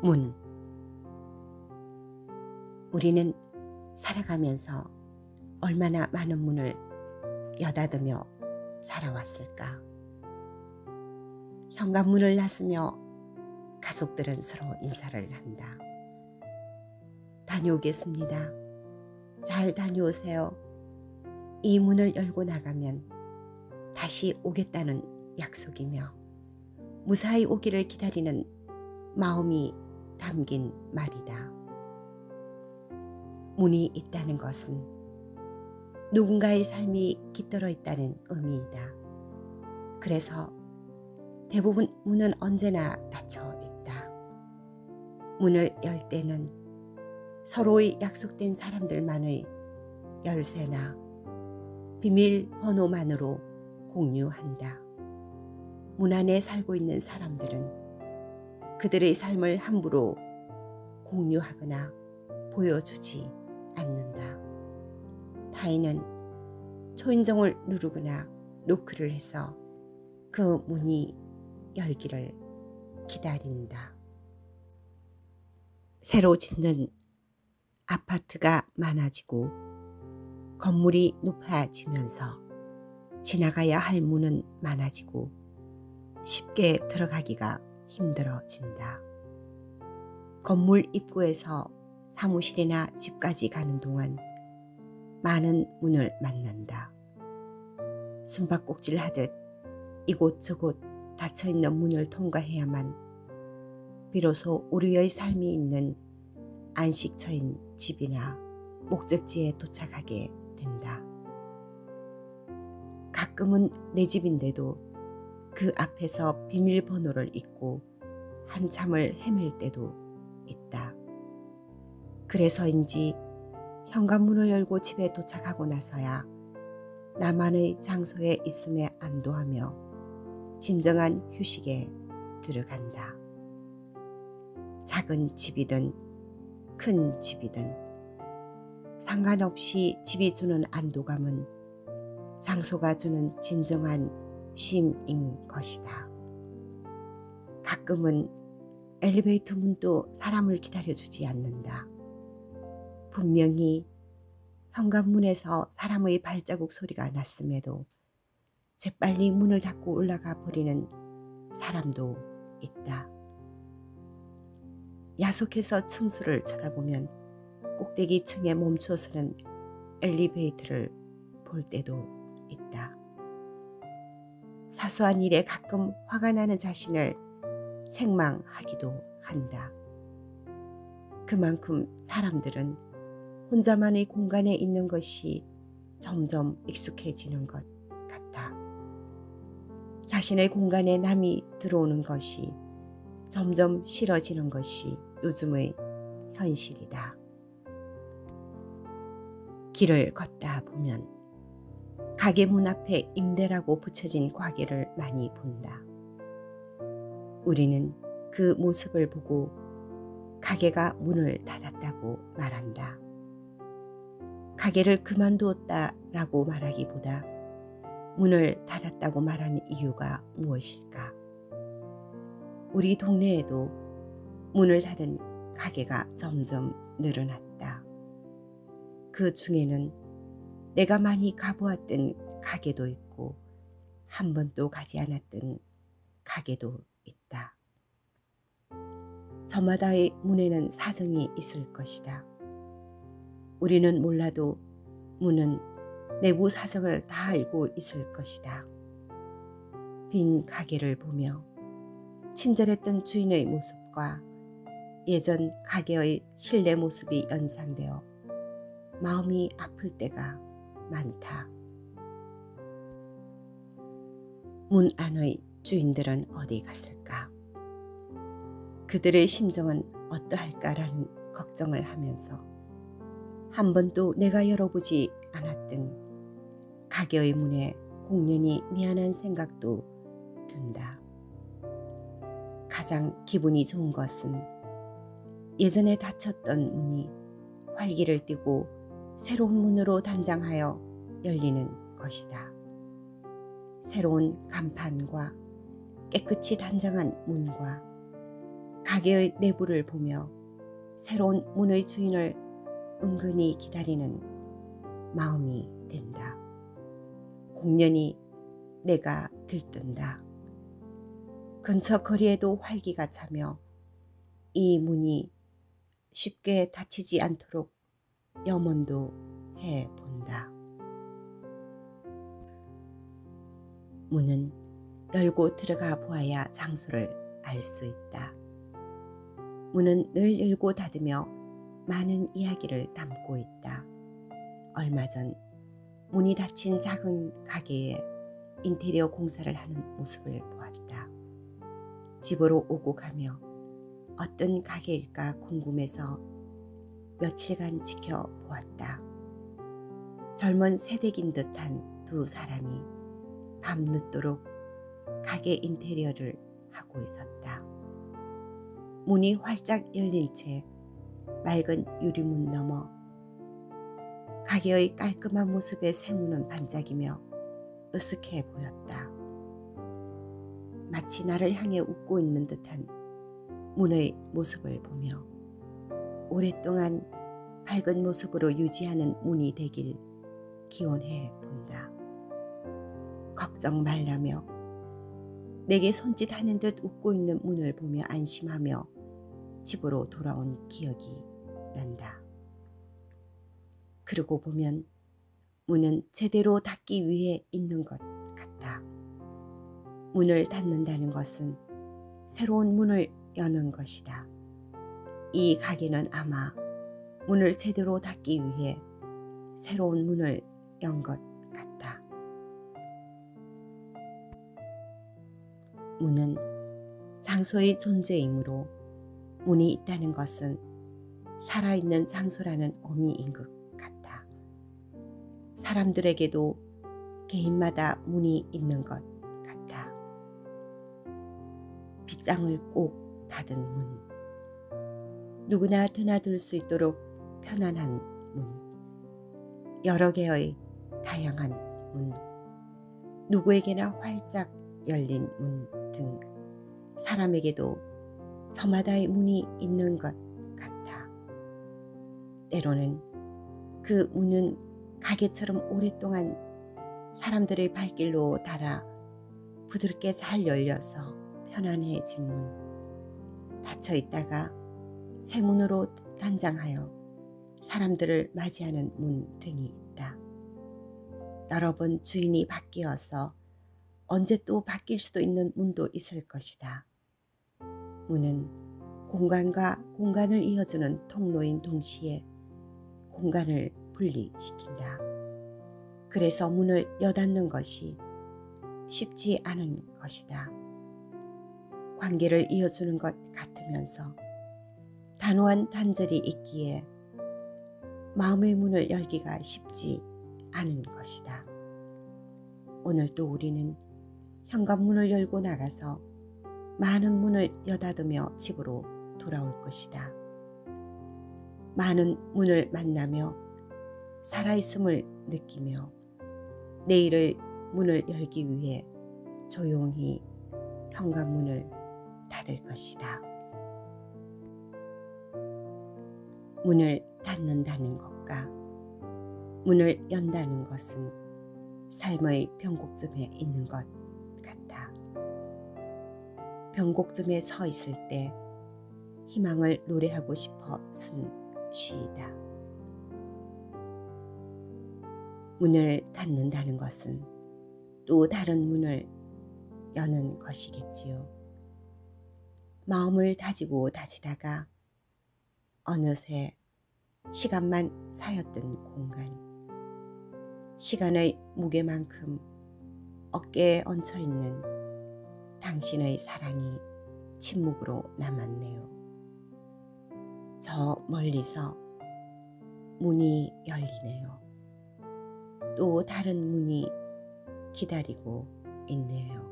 문. 우리는 살아가면서 얼마나 많은 문을 여닫으며 살아왔을까. 현관문을 나서며 가족들은 서로 인사를 한다. 다녀오겠습니다. 잘 다녀오세요. 이 문을 열고 나가면 다시 오겠다는 약속이며 무사히 오기를 기다리는 마음이 담긴 말이다. 문이 있다는 것은 누군가의 삶이 깃들어 있다는 의미이다. 그래서 대부분 문은 언제나 닫혀 있다. 문을 열 때는 서로의 약속된 사람들만의 열쇠나 비밀번호만으로 공유한다. 문 안에 살고 있는 사람들은 그들의 삶을 함부로 공유하거나 보여주지 않는다. 타인은 초인종을 누르거나 노크를 해서 그 문이 열기를 기다린다. 새로 짓는 아파트가 많아지고 건물이 높아지면서 지나가야 할 문은 많아지고 쉽게 들어가기가 힘들어진다. 건물 입구에서 사무실이나 집까지 가는 동안 많은 문을 만난다. 숨바꼭질 하듯 이곳저곳 닫혀있는 문을 통과해야만 비로소 우리의 삶이 있는 안식처인 집이나 목적지에 도착하게 된다. 가끔은 내 집인데도 그 앞에서 비밀번호를 잊고 한참을 헤맬 때도 있다. 그래서인지 현관문을 열고 집에 도착하고 나서야 나만의 장소에 있음에 안도하며 진정한 휴식에 들어간다. 작은 집이든 큰 집이든 상관없이 집이 주는 안도감은 장소가 주는 진정한 쉼인 것이다. 가끔은 엘리베이터 문도 사람을 기다려주지 않는다. 분명히 현관문에서 사람의 발자국 소리가 났음에도 재빨리 문을 닫고 올라가 버리는 사람도 있다. 야속해서 층수를 쳐다보면 꼭대기 층에 멈춰서는 엘리베이터를 볼 때도 있다. 사소한 일에 가끔 화가 나는 자신을 책망하기도 한다. 그만큼 사람들은 혼자만의 공간에 있는 것이 점점 익숙해지는 것 같다. 자신의 공간에 남이 들어오는 것이 점점 싫어지는 것이 요즘의 현실이다. 길을 걷다 보면 가게 문 앞에 임대라고 붙여진 과게를 많이 본다. 우리는 그 모습을 보고 가게가 문을 닫았다고 말한다. 가게를 그만두었다라고 말하기보다 문을 닫았다고 말하는 이유가 무엇일까? 우리 동네에도 문을 닫은 가게가 점점 늘어났다. 그 중에는 내가 많이 가보았던 가게도 있고 한 번도 가지 않았던 가게도 있다. 저마다의 문에는 사정이 있을 것이다. 우리는 몰라도 문은 내부 사정을 다 알고 있을 것이다. 빈 가게를 보며 친절했던 주인의 모습과 예전 가게의 실내 모습이 연상되어 마음이 아플 때가 많다. 문 안의 주인들은 어디 갔을까? 그들의 심정은 어떠할까라는 걱정을 하면서 한 번도 내가 열어보지 않았던 가게의 문에 공연히 미안한 생각도 든다. 가장 기분이 좋은 것은 예전에 닫혔던 문이 활기를 띠고 새로운 문으로 단장하여 열리는 것이다. 새로운 간판과 깨끗이 단장한 문과 가게의 내부를 보며 새로운 문의 주인을 은근히 기다리는 마음이 된다. 공연히 내가 들뜬다. 근처 거리에도 활기가 차며 이 문이 쉽게 닫히지 않도록 염원도 해본다. 문은 열고 들어가 보아야 장소를 알 수 있다. 문은 늘 열고 닫으며 많은 이야기를 담고 있다. 얼마 전 문이 닫힌 작은 가게에 인테리어 공사를 하는 모습을 보았다. 집으로 오고 가며 어떤 가게일까 궁금해서 며칠간 지켜보았다. 젊은 새댁인 듯한 두 사람이 밤늦도록 가게 인테리어를 하고 있었다. 문이 활짝 열린 채 맑은 유리문 너머 가게의 깔끔한 모습에 새문은 반짝이며 으쓱해 보였다. 마치 나를 향해 웃고 있는 듯한 문의 모습을 보며 오랫동안 밝은 모습으로 유지하는 문이 되길 기원해 본다. 걱정 말라며 내게 손짓하는 듯 웃고 있는 문을 보며 안심하며 집으로 돌아온 기억이 난다. 그러고 보면 문은 제대로 닫기 위해 있는 것 같다. 문을 닫는다는 것은 새로운 문을 여는 것이다. 이 가게는 아마 문을 제대로 닫기 위해 새로운 문을 연 것 같다. 문은 장소의 존재이므로 문이 있다는 것은 살아있는 장소라는 의미인 것 같다. 사람들에게도 개인마다 문이 있는 것 같다. 빗장을 꼭 닫은 문, 누구나 드나들 수 있도록 편안한 문, 여러 개의 다양한 문, 누구에게나 활짝 열린 문 등 사람에게도 저마다의 문이 있는 것 같아. 때로는 그 문은 가게처럼 오랫동안 사람들의 발길로 달아 부드럽게 잘 열려서 편안해진 문, 닫혀 있다가 새 문으로 단장하여 사람들을 맞이하는 문 등이 있다. 여러 번 주인이 바뀌어서 언제 또 바뀔 수도 있는 문도 있을 것이다. 문은 공간과 공간을 이어주는 통로인 동시에 공간을 분리시킨다. 그래서 문을 여닫는 것이 쉽지 않은 것이다. 관계를 이어주는 것 같으면서 단호한 단절이 있기에 마음의 문을 열기가 쉽지 않은 것이다. 오늘 또 우리는 현관문을 열고 나가서 많은 문을 여닫으며 집으로 돌아올 것이다. 많은 문을 만나며 살아있음을 느끼며 내일의 문을 열기 위해 조용히 현관문을 닫을 것이다. 문을 닫는다는 것과 문을 연다는 것은 삶의 변곡점에 있는 것 같아. 변곡점에 서 있을 때 희망을 노래하고 싶어 쓴 시이다. 문을 닫는다는 것은 또 다른 문을 여는 것이겠지요. 마음을 다지고 다지다가 어느새 시간만 쌓였던 공간, 시간의 무게만큼 어깨에 얹혀있는 당신의 사랑이 침묵으로 남았네요. 저 멀리서 문이 열리네요. 또 다른 문이 기다리고 있네요.